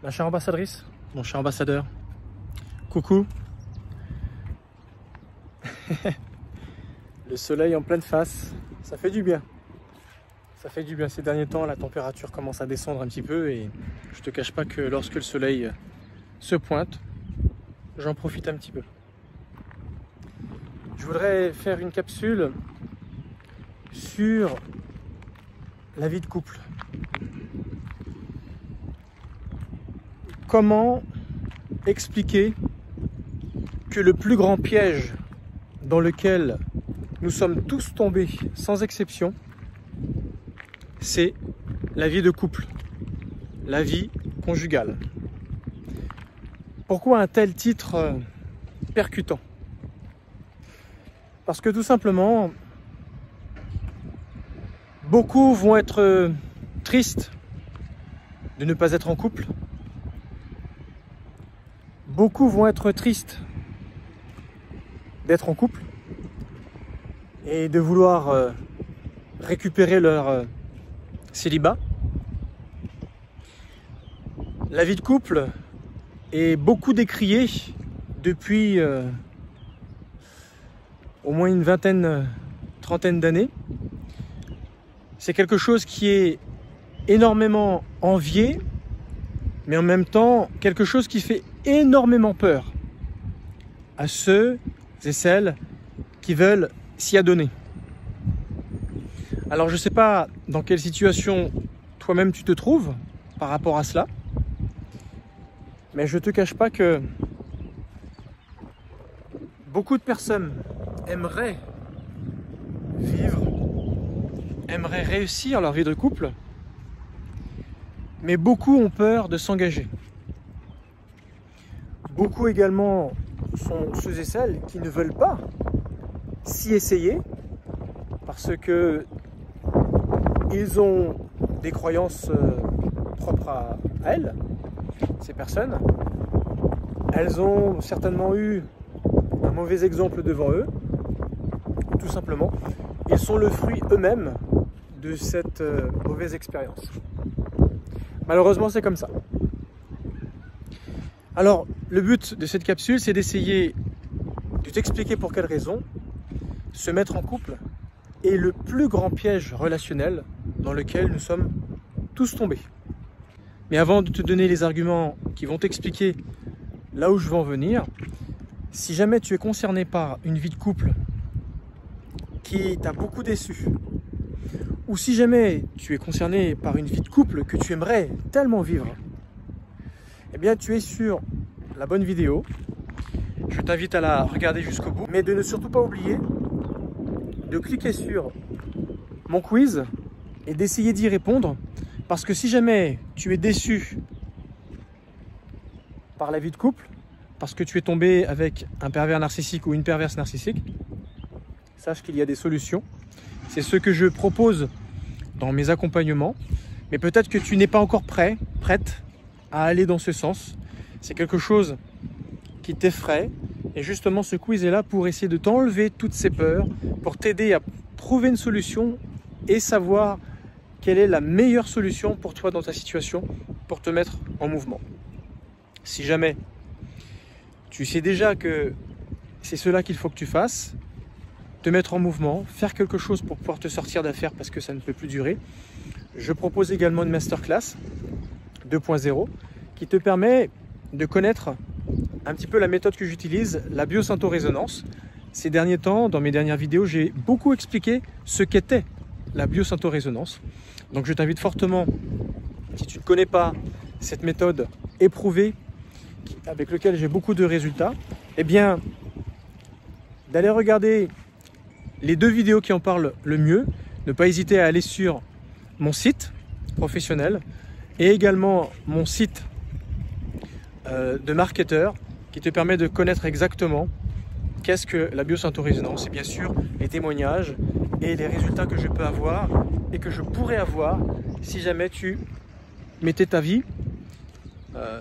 Ma chère ambassadrice, mon cher ambassadeur, coucou. Le soleil en pleine face, ça fait du bien. Ça fait du bien ces derniers temps, la température commence à descendre un petit peu et je te cache pas que lorsque le soleil se pointe, j'en profite un petit peu. Je voudrais faire une capsule sur la vie de couple. Comment expliquer que le plus grand piège dans lequel nous sommes tous tombés sans exception, c'est la vie de couple, la vie conjugale. Pourquoi un tel titre percutant? Parce que tout simplement, beaucoup vont être tristes de ne pas être en couple. Beaucoup vont être tristes d'être en couple et de vouloir récupérer leur célibat. La vie de couple est beaucoup décriée depuis au moins une vingtaine, trentaine d'années. C'est quelque chose qui est énormément envié, mais en même temps quelque chose qui fait énormément peur à ceux et celles qui veulent s'y adonner. Alors je ne sais pas dans quelle situation toi-même tu te trouves par rapport à cela, mais je ne te cache pas que beaucoup de personnes aimeraient vivre, aimeraient réussir leur vie de couple, mais beaucoup ont peur de s'engager. Beaucoup également sont ceux et celles qui ne veulent pas s'y essayer parce que ils ont des croyances propres à elles, ces personnes. Elles ont certainement eu un mauvais exemple devant eux. Tout simplement, ils sont le fruit eux-mêmes de cette mauvaise expérience. Malheureusement, c'est comme ça. Alors, le but de cette capsule, c'est d'essayer de t'expliquer pour quelles raisons se mettre en couple est le plus grand piège relationnel dans lequel nous sommes tous tombés. Mais avant de te donner les arguments qui vont t'expliquer là où je veux en venir, si jamais tu es concerné par une vie de couple qui t'a beaucoup déçu, ou si jamais tu es concerné par une vie de couple que tu aimerais tellement vivre, eh bien tu es sur la bonne vidéo. Je t'invite à la regarder jusqu'au bout, mais de ne surtout pas oublier de cliquer sur mon quiz et d'essayer d'y répondre, parce que si jamais tu es déçu par la vie de couple, parce que tu es tombé avec un pervers narcissique ou une perverse narcissique, sache qu'il y a des solutions. C'est ce que je propose dans mes accompagnements, mais peut-être que tu n'es pas encore prêt, prête à aller dans ce sens. C'est quelque chose qui t'effraie, et justement ce quiz est là pour essayer de t'enlever toutes ces peurs, pour t'aider à trouver une solution et savoir quelle est la meilleure solution pour toi dans ta situation, pour te mettre en mouvement. Si jamais tu sais déjà que c'est cela qu'il faut que tu fasses, te mettre en mouvement, faire quelque chose pour pouvoir te sortir d'affaire parce que ça ne peut plus durer, je propose également une masterclass 2.0 qui te permet de connaître un petit peu la méthode que j'utilise, la biosyntho-résonance. Ces derniers temps, dans mes dernières vidéos, j'ai beaucoup expliqué ce qu'était la biosyntho-résonance. Donc je t'invite fortement, si tu ne connais pas cette méthode éprouvée, avec laquelle j'ai beaucoup de résultats, eh bien, d'aller regarder les 2 vidéos qui en parlent le mieux, ne pas hésiter à aller sur mon site professionnel et également mon site de marketeur qui te permet de connaître exactement qu'est-ce que la biosyntho-résonance et bien sûr les témoignages et les résultats que je peux avoir et que je pourrais avoir si jamais tu mettais ta vie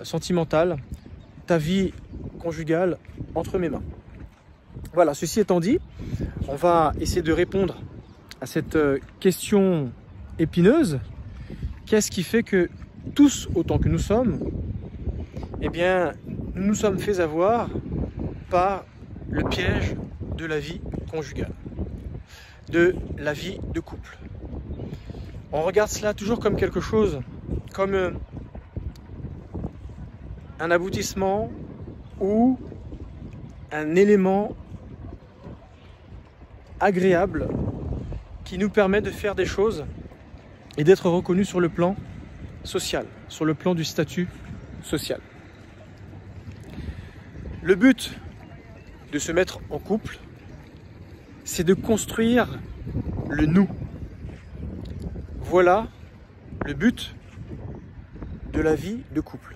sentimentale, ta vie conjugale entre mes mains. Voilà, ceci étant dit, on va essayer de répondre à cette question épineuse. Qu'est-ce qui fait que tous, autant que nous sommes, eh bien, nous nous sommes fait avoir par le piège de la vie conjugale, de la vie de couple. On regarde cela toujours comme quelque chose, comme un aboutissement ou un élément agréable qui nous permet de faire des choses et d'être reconnus sur le plan social, sur le plan du statut social. Le but de se mettre en couple, c'est de construire le nous. Voilà le but de la vie de couple.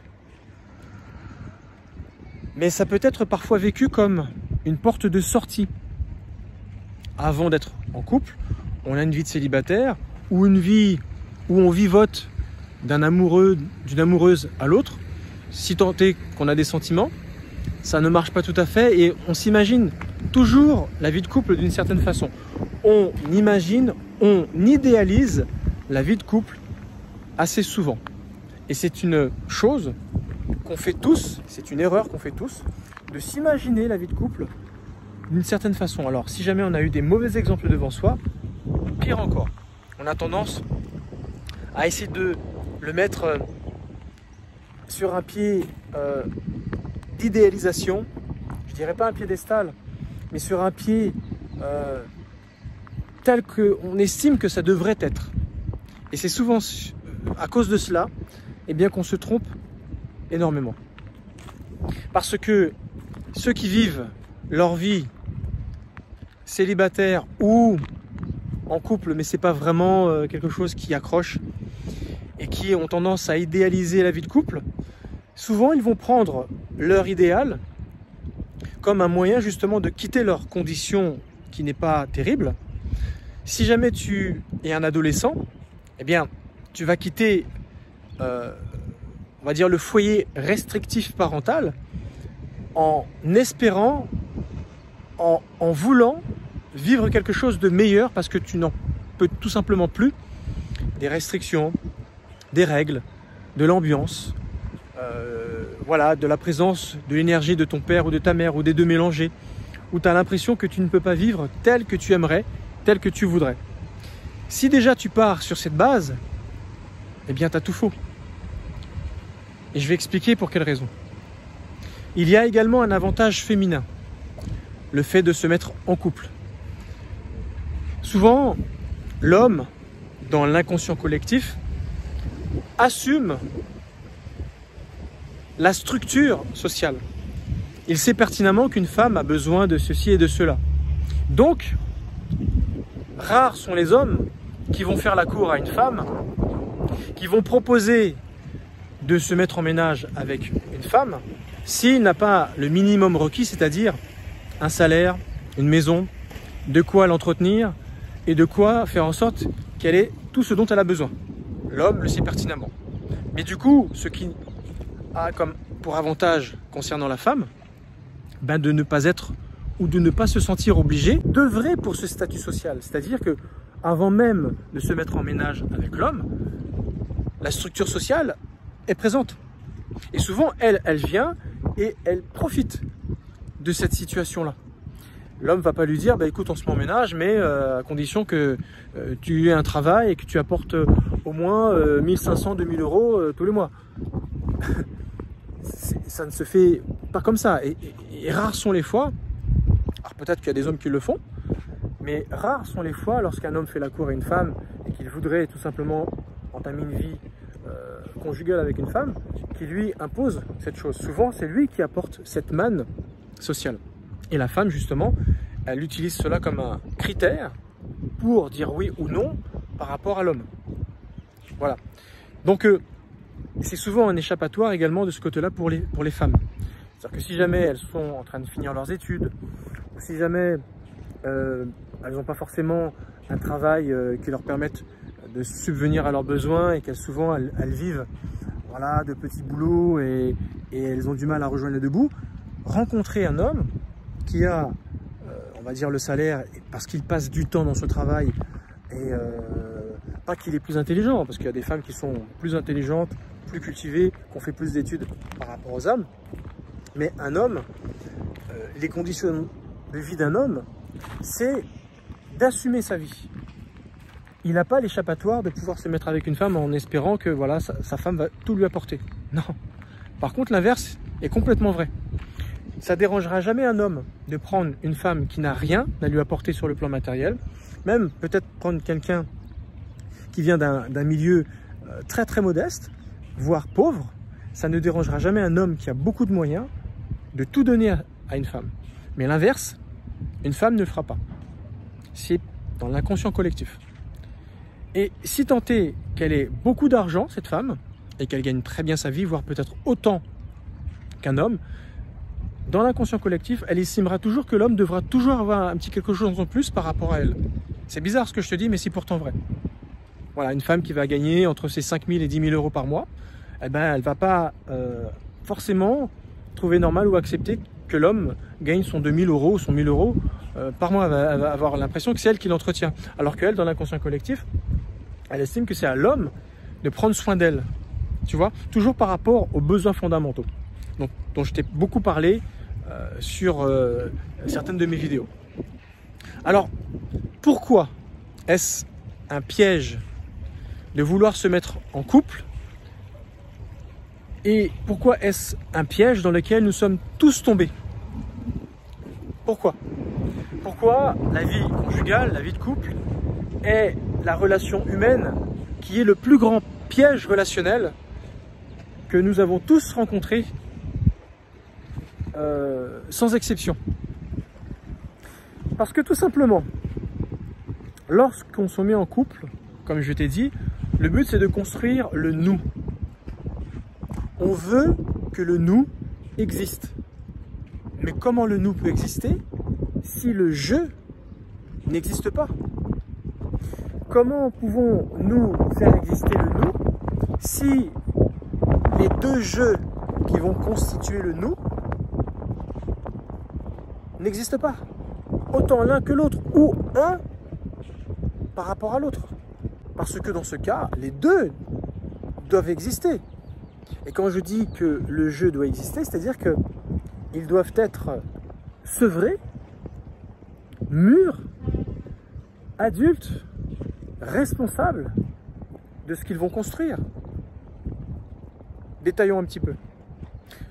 Mais ça peut être parfois vécu comme une porte de sortie. Avant d'être en couple, on a une vie de célibataire ou une vie où on vivote d'un amoureux, d'une amoureuse à l'autre. Si tant est qu'on a des sentiments, ça ne marche pas tout à fait et on s'imagine toujours la vie de couple d'une certaine façon. On imagine, on idéalise la vie de couple assez souvent. Et c'est une chose qu'on fait tous, c'est une erreur qu'on fait tous, de s'imaginer la vie de couple d'une certaine façon. Alors, si jamais on a eu des mauvais exemples devant soi, pire encore, on a tendance à essayer de le mettre sur un pied d'idéalisation, je dirais pas un piédestal, mais sur un pied tel qu'on estime que ça devrait être. Et c'est souvent à cause de cela eh bien, qu'on se trompe énormément. Parce que ceux qui vivent leur vie célibataire ou en couple, mais c'est pas vraiment quelque chose qui accroche et qui ont tendance à idéaliser la vie de couple, souvent ils vont prendre leur idéal comme un moyen justement de quitter leur condition qui n'est pas terrible. Si jamais tu es un adolescent, eh bien tu vas quitter on va dire le foyer restrictif parental en espérant, en voulant vivre quelque chose de meilleur parce que tu n'en peux tout simplement plus des restrictions, des règles, de l'ambiance, voilà, de la présence de l'énergie de ton père ou de ta mère ou des deux mélangés, où tu as l'impression que tu ne peux pas vivre tel que tu aimerais, tel que tu voudrais. Si déjà tu pars sur cette base, eh bien tu as tout faux. Et je vais expliquer pour quelle raison. Il y a également un avantage féminin, le fait de se mettre en couple. Souvent, l'homme, dans l'inconscient collectif, assume la structure sociale. Il sait pertinemment qu'une femme a besoin de ceci et de cela. Donc, rares sont les hommes qui vont faire la cour à une femme, qui vont proposer de se mettre en ménage avec une femme, s'il n'a pas le minimum requis, c'est-à-dire un salaire, une maison, de quoi l'entretenir et de quoi faire en sorte qu'elle ait tout ce dont elle a besoin. L'homme le sait pertinemment. Mais du coup, ce qui a comme pour avantage concernant la femme, ben de ne pas être ou de ne pas se sentir obligé d'œuvrer pour ce statut social. C'est-à-dire que avant même de se mettre en ménage avec l'homme, la structure sociale est présente. Et souvent, elle vient et elle profite de cette situation-là. L'homme ne va pas lui dire, bah, écoute, on se met en ménage, mais à condition que tu aies un travail et que tu apportes au moins 1500, 2000 euros tous les mois. Ça ne se fait pas comme ça. Et rares sont les fois, alors peut-être qu'il y a des hommes qui le font, mais rares sont les fois lorsqu'un homme fait la cour à une femme et qu'il voudrait tout simplement entamer une vie conjugale avec une femme, qui lui impose cette chose. Souvent, c'est lui qui apporte cette manne sociale. Et la femme, justement, elle utilise cela comme un critère pour dire oui ou non par rapport à l'homme. Voilà. Donc, c'est souvent un échappatoire également de ce côté-là pour les femmes. C'est-à-dire que si jamais elles sont en train de finir leurs études, ou si jamais elles n'ont pas forcément un travail qui leur permette de subvenir à leurs besoins et qu'elles souvent elles vivent voilà, de petits boulots et elles ont du mal à rejoindre les deux bouts, rencontrer un homme qui a, on va dire, le salaire parce qu'il passe du temps dans ce travail et pas qu'il est plus intelligent, parce qu'il y a des femmes qui sont plus intelligentes plus cultivés, qui ont fait plus d'études par rapport aux hommes. Mais un homme, les conditions de vie d'un homme, c'est d'assumer sa vie. Il n'a pas l'échappatoire de pouvoir se mettre avec une femme en espérant que voilà, sa femme va tout lui apporter. Non. Par contre, l'inverse est complètement vrai. Ça ne dérangera jamais un homme de prendre une femme qui n'a rien à lui apporter sur le plan matériel, même peut-être prendre quelqu'un qui vient d'un milieu très très modeste, voire pauvre. Ça ne dérangera jamais un homme qui a beaucoup de moyens de tout donner à une femme. Mais l'inverse, une femme ne le fera pas. C'est dans l'inconscient collectif. Et si tant est qu'elle ait beaucoup d'argent, cette femme, et qu'elle gagne très bien sa vie, voire peut-être autant qu'un homme, dans l'inconscient collectif, elle estimera toujours que l'homme devra toujours avoir un petit quelque chose en plus par rapport à elle. C'est bizarre ce que je te dis, mais c'est pourtant vrai. Voilà, une femme qui va gagner entre ses 5 000 et 10 000 euros par mois, eh ben, elle ne va pas forcément trouver normal ou accepter que l'homme gagne son 2 000 euros ou son 1 000 euros par mois. Elle va avoir l'impression que c'est elle qui l'entretient. Alors qu'elle, dans l'inconscient collectif, elle estime que c'est à l'homme de prendre soin d'elle. Tu vois, toujours par rapport aux besoins fondamentaux dont je t'ai beaucoup parlé sur certaines de mes vidéos. Alors, pourquoi est-ce un piège de vouloir se mettre en couple? Et pourquoi est-ce un piège dans lequel nous sommes tous tombés? Pourquoi? Pourquoi la vie conjugale, la vie de couple, est la relation humaine qui est le plus grand piège relationnel que nous avons tous rencontré sans exception? Parce que tout simplement, lorsqu'on se met en couple, comme je t'ai dit, le but c'est de construire le nous. On veut que le nous existe. Mais comment le nous peut exister si le je n'existe pas? Comment pouvons-nous faire exister le nous si les deux je qui vont constituer le nous n'existent pas? Autant l'un que l'autre, ou un par rapport à l'autre. Parce que dans ce cas, les deux doivent exister. Et quand je dis que le je doit exister, c'est-à-dire qu'ils doivent être sevrés, mûrs, adultes, responsables de ce qu'ils vont construire. Détaillons un petit peu.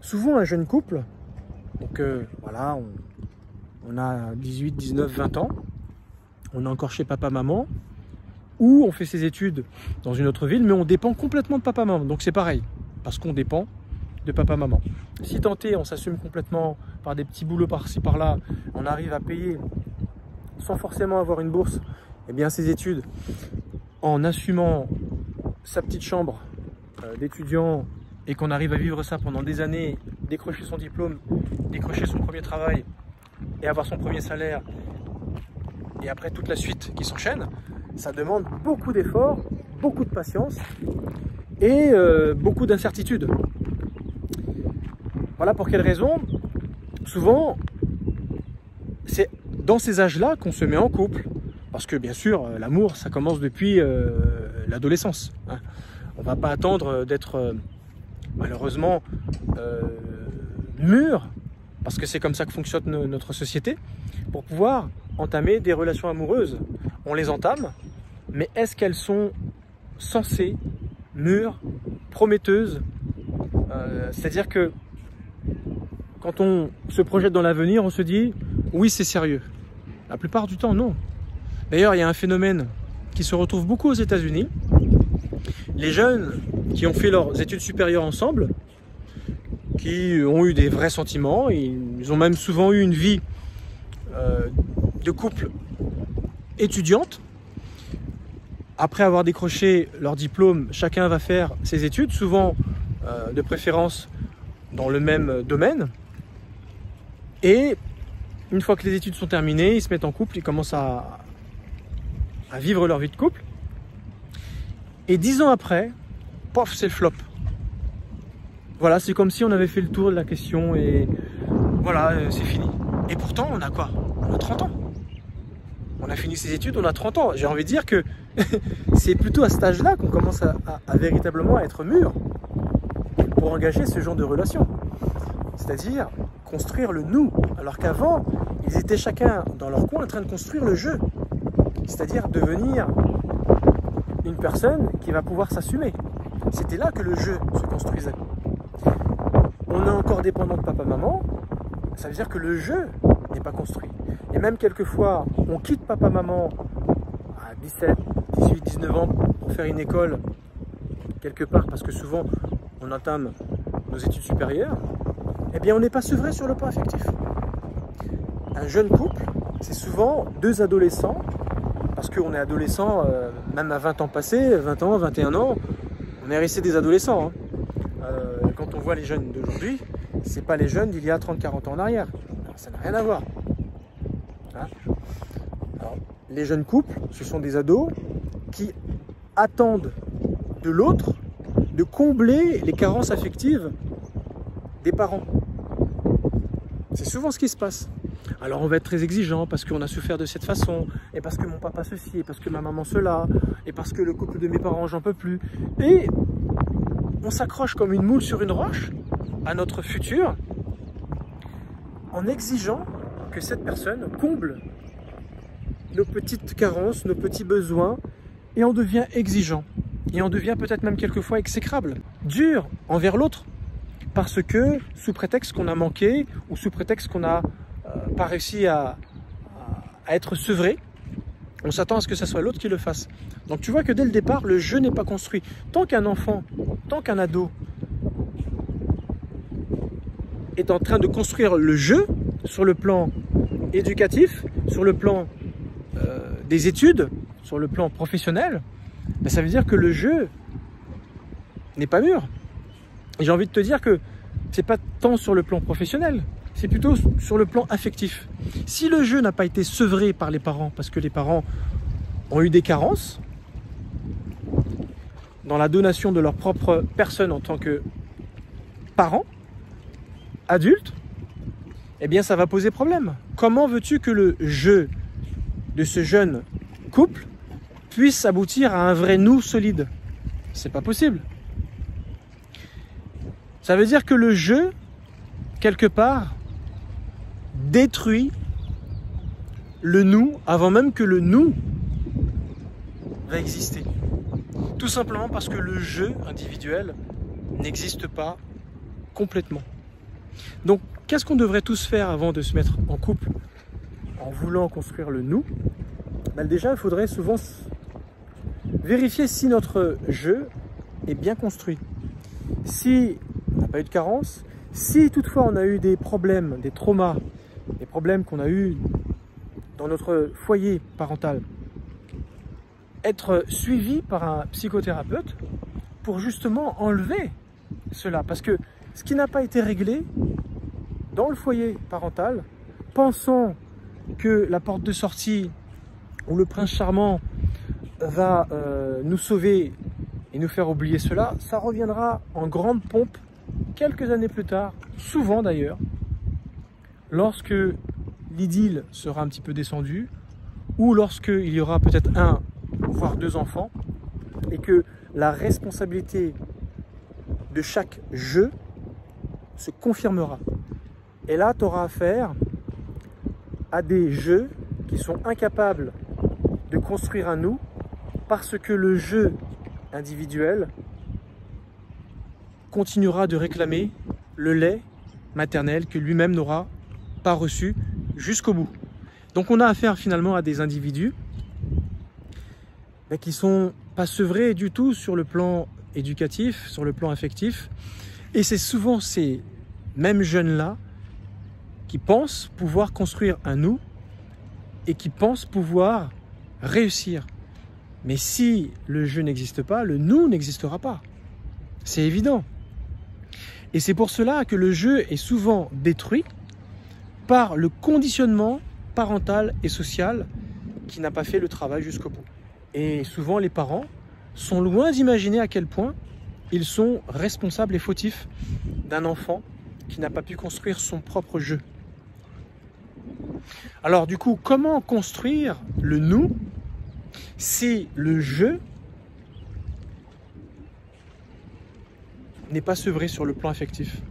Souvent, un jeune couple, donc voilà, on a 18, 19, 20 ans, on est encore chez papa-maman, ou on fait ses études dans une autre ville, mais on dépend complètement de papa-maman. Donc c'est pareil, parce qu'on dépend de papa-maman. Si tant est, on s'assume complètement par des petits boulots par-ci par-là, on arrive à payer sans forcément avoir une bourse, eh bien ses études, en assumant sa petite chambre d'étudiant et qu'on arrive à vivre ça pendant des années, décrocher son diplôme, décrocher son premier travail et avoir son premier salaire, et après toute la suite qui s'enchaîne, ça demande beaucoup d'efforts, beaucoup de patience et beaucoup d'incertitudes. Voilà pour quelle raison, souvent, c'est dans ces âges-là qu'on se met en couple. Parce que bien sûr, l'amour, ça commence depuis l'adolescence. Hein. On ne va pas attendre d'être malheureusement mûr, parce que c'est comme ça que fonctionne notre société, pour pouvoir entamer des relations amoureuses. On les entame, mais est-ce qu'elles sont sensées, mûres, prometteuses? C'est-à-dire que quand on se projette dans l'avenir, on se dit « oui, c'est sérieux ». La plupart du temps, non. D'ailleurs, il y a un phénomène qui se retrouve beaucoup aux États-Unis. Les jeunes qui ont fait leurs études supérieures ensemble, qui ont eu des vrais sentiments, ils ont même souvent eu une vie de couple étudiante. Après avoir décroché leur diplôme, chacun va faire ses études, souvent de préférence dans le même domaine. Et une fois que les études sont terminées, ils se mettent en couple, ils commencent à vivre leur vie de couple. Et 10 ans après, pof, c'est le flop. Voilà, c'est comme si on avait fait le tour de la question et voilà, c'est fini. Et pourtant, on a quoi? On a 30 ans. On a fini ses études, on a 30 ans. J'ai envie de dire que c'est plutôt à cet âge-là qu'on commence à véritablement à être mûr. pour engager ce genre de relation. C'est-à-dire construire le nous, alors qu'avant, ils étaient chacun dans leur coin en train de construire le je. C'est-à-dire devenir une personne qui va pouvoir s'assumer. C'était là que le je se construisait. On est encore dépendant de papa-maman, ça veut dire que le je n'est pas construit. Et même quelquefois, on quitte papa-maman à 17, 18, 19 ans pour faire une école quelque part, parce que souvent on entame nos études supérieures, eh bien on n'est pas sevré sur le plan affectif. Un jeune couple, c'est souvent deux adolescents, parce qu'on est adolescent, même à 20 ans passés, 20 ans, 21 ans, on est resté des adolescents. Quand on voit les jeunes d'aujourd'hui, c'est pas les jeunes d'il y a 30-40 ans en arrière. Alors, ça n'a rien à voir. Hein? Alors, les jeunes couples, ce sont des ados qui attendent de l'autre de combler les carences affectives des parents. C'est souvent ce qui se passe. Alors on va être très exigeant parce qu'on a souffert de cette façon, et parce que mon papa ceci, et parce que ma maman cela, et parce que le couple de mes parents j'en peux plus. Et on s'accroche comme une moule sur une roche à notre futur en exigeant que cette personne comble nos petites carences, nos petits besoins, et on devient exigeant. Et on devient peut-être même quelquefois exécrable, dur envers l'autre, parce que sous prétexte qu'on a manqué, ou sous prétexte qu'on n'a pas réussi à être sevré, on s'attend à ce que ce soit l'autre qui le fasse. Donc tu vois que dès le départ, le je n'est pas construit. Tant qu'un enfant, tant qu'un ado est en train de construire le je sur le plan éducatif, sur le plan des études, sur le plan professionnel, ben ça veut dire que le je n'est pas mûr. Et j'ai envie de te dire que c'est pas tant sur le plan professionnel, c'est plutôt sur le plan affectif. Si le je n'a pas été sevré par les parents, parce que les parents ont eu des carences dans la donation de leur propre personne en tant que parents, adultes, eh bien ça va poser problème. Comment veux-tu que le je de ce jeune couple puisse aboutir à un vrai nous solide? C'est pas possible. Ça veut dire que le je, quelque part, détruit le nous avant même que le nous va exister. Tout simplement parce que le je individuel n'existe pas complètement. Donc, qu'est-ce qu'on devrait tous faire avant de se mettre en couple en voulant construire le nous? Ben déjà, il faudrait souvent vérifier si notre je est bien construit. Si on n'a pas eu de carence, si toutefois on a eu des problèmes, des traumas, des problèmes qu'on a eu dans notre foyer parental, être suivi par un psychothérapeute pour justement enlever cela. Parce que ce qui n'a pas été réglé dans le foyer parental, pensant que la porte de sortie ou le prince charmant va nous sauver et nous faire oublier cela, ça reviendra en grande pompe quelques années plus tard, souvent d'ailleurs, lorsque l'idylle sera un petit peu descendue, ou lorsqu'il y aura peut-être un, voire deux enfants, et que la responsabilité de chaque je se confirmera. Et là, tu auras affaire à des je qui sont incapables de construire un nous, parce que le je individuel continuera de réclamer le lait maternel que lui-même n'aura pas reçu jusqu'au bout. Donc on a affaire finalement à des individus qui sont pas sevrés du tout sur le plan éducatif, sur le plan affectif. Et c'est souvent ces mêmes jeunes-là qui pensent pouvoir construire un nous et qui pensent pouvoir réussir. Mais si le je n'existe pas, le nous n'existera pas. C'est évident. Et c'est pour cela que le je est souvent détruit par le conditionnement parental et social qui n'a pas fait le travail jusqu'au bout. Et souvent les parents sont loin d'imaginer à quel point ils sont responsables et fautifs d'un enfant qui n'a pas pu construire son propre je. Alors du coup, comment construire le nous si le je n'est pas sevré sur le plan affectif.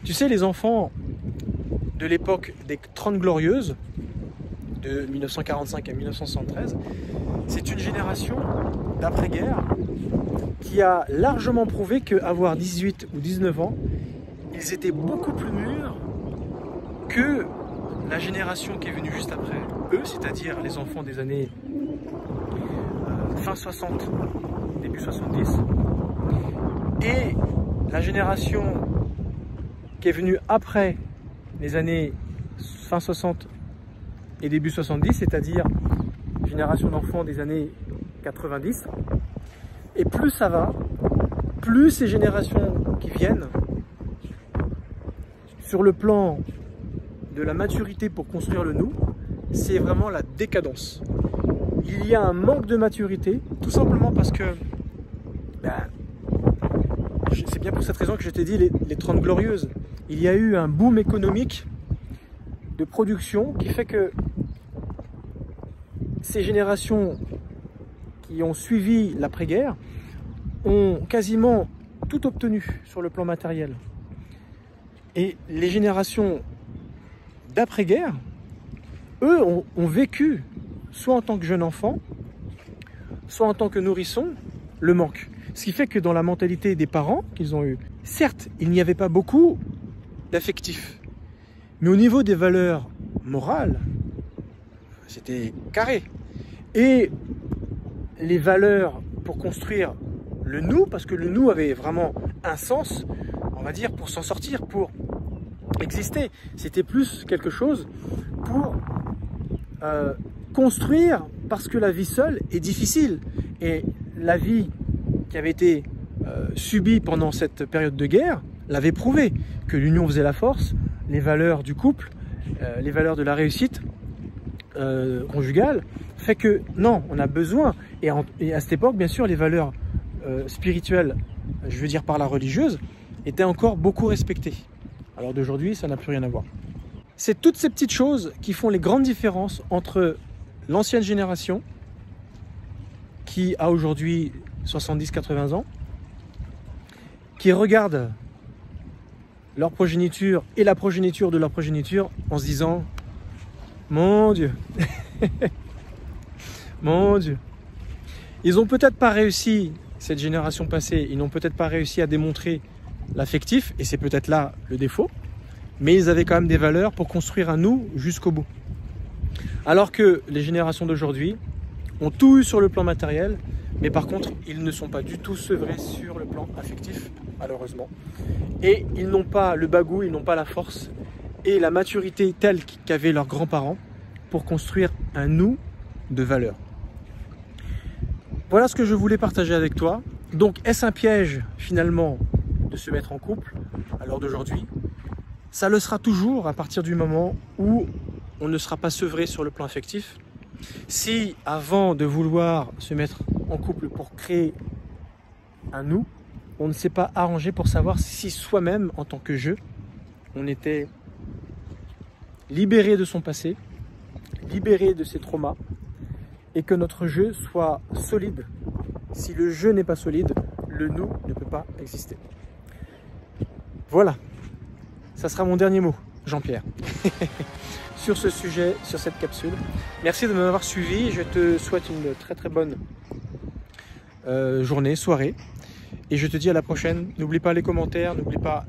Tu sais, les enfants de l'époque des 30 Glorieuses, de 1945 à 1973, c'est une génération d'après-guerre qui a largement prouvé qu'avoir 18 ou 19 ans, ils étaient beaucoup plus mûrs que la génération qui est venue juste après eux, c'est-à-dire les enfants des années fin 60, début 70, et la génération qui est venue après les années fin 60 et début 70, c'est-à-dire génération d'enfants des années 90. Et plus ça va, plus ces générations qui viennent, sur le plan de la maturité pour construire le nous, c'est vraiment la décadence. Il y a un manque de maturité, tout simplement parce que, c'est bien pour cette raison que je t'ai dit les 30 Glorieuses. Il y a eu un boom économique de production qui fait que ces générations qui ont suivi l'après-guerre ont quasiment tout obtenu sur le plan matériel. Et les générations d'après-guerre, eux, ont vécu, soit en tant que jeunes enfants, soit en tant que nourrissons, le manque. Ce qui fait que dans la mentalité des parents qu'ils ont eu, certes, il n'y avait pas beaucoup d'affectifs, mais au niveau des valeurs morales, c'était carré. Et les valeurs pour construire le nous, parce que le nous avait vraiment un sens, on va dire, pour s'en sortir, pour exister. C'était plus quelque chose pour construire, parce que la vie seule est difficile. Et la vie qui avait été subie pendant cette période de guerre l'avait prouvé, que l'union faisait la force, les valeurs du couple, les valeurs de la réussite conjugale, fait que non, on a besoin, et à cette époque, bien sûr, les valeurs spirituelles, je veux dire par la religieuse, étaient encore beaucoup respectées. Alors d'aujourd'hui, ça n'a plus rien à voir. C'est toutes ces petites choses qui font les grandes différences entre l'ancienne génération, qui a aujourd'hui 70-80 ans, qui regarde leur progéniture et la progéniture de leur progéniture en se disant « Mon Dieu, mon Dieu ». Ils n'ont peut-être pas réussi, cette génération passée, ils n'ont peut-être pas réussi à démontrer l'affectif, et c'est peut-être là le défaut, mais ils avaient quand même des valeurs pour construire un nous jusqu'au bout. Alors que les générations d'aujourd'hui ont tout eu sur le plan matériel, mais par contre, ils ne sont pas du tout sevrés sur le plan affectif, malheureusement. Et ils n'ont pas le bagou, ils n'ont pas la force et la maturité telle qu'avaient leurs grands-parents pour construire un nous de valeur. Voilà ce que je voulais partager avec toi. Donc, est-ce un piège, finalement, de se mettre en couple à l'heure d'aujourd'hui? Ça le sera toujours à partir du moment où on ne sera pas sevré sur le plan affectif. Si, avant de vouloir se mettre en couple pour créer un nous, on ne s'est pas arrangé pour savoir si soi-même, en tant que je, on était libéré de son passé, libéré de ses traumas, et que notre jeu soit solide. Si le jeu n'est pas solide, le nous ne peut pas exister. Voilà, ça sera mon dernier mot, Jean-Pierre, sur ce sujet, sur cette capsule. Merci de m'avoir suivi, je te souhaite une très très bonne journée, soirée, et je te dis à la prochaine. N'oublie pas les commentaires, n'oublie pas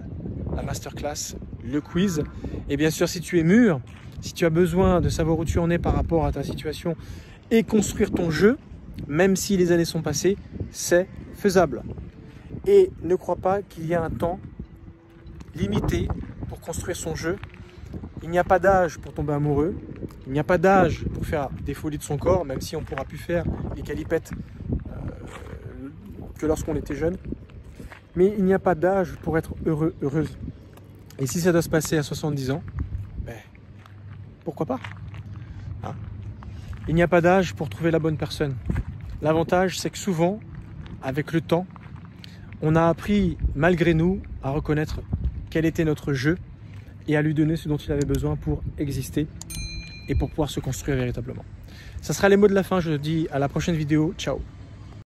la masterclass, le quiz, et bien sûr si tu es mûr, si tu as besoin de savoir où tu en es par rapport à ta situation et construire ton jeu, même si les années sont passées, c'est faisable. Et ne crois pas qu'il y a un temps limité pour construire son jeu. Il n'y a pas d'âge pour tomber amoureux, il n'y a pas d'âge pour faire des folies de son corps, même si on pourra plus faire les calipettes que lorsqu'on était jeune. Mais il n'y a pas d'âge pour être heureux, heureuse. Et si ça doit se passer à 70 ans, ben, pourquoi pas, hein? Il n'y a pas d'âge pour trouver la bonne personne. L'avantage, c'est que souvent, avec le temps, on a appris, malgré nous, à reconnaître quel était notre jeu et à lui donner ce dont il avait besoin pour exister et pour pouvoir se construire véritablement. Ça sera les mots de la fin, je te dis à la prochaine vidéo. Ciao!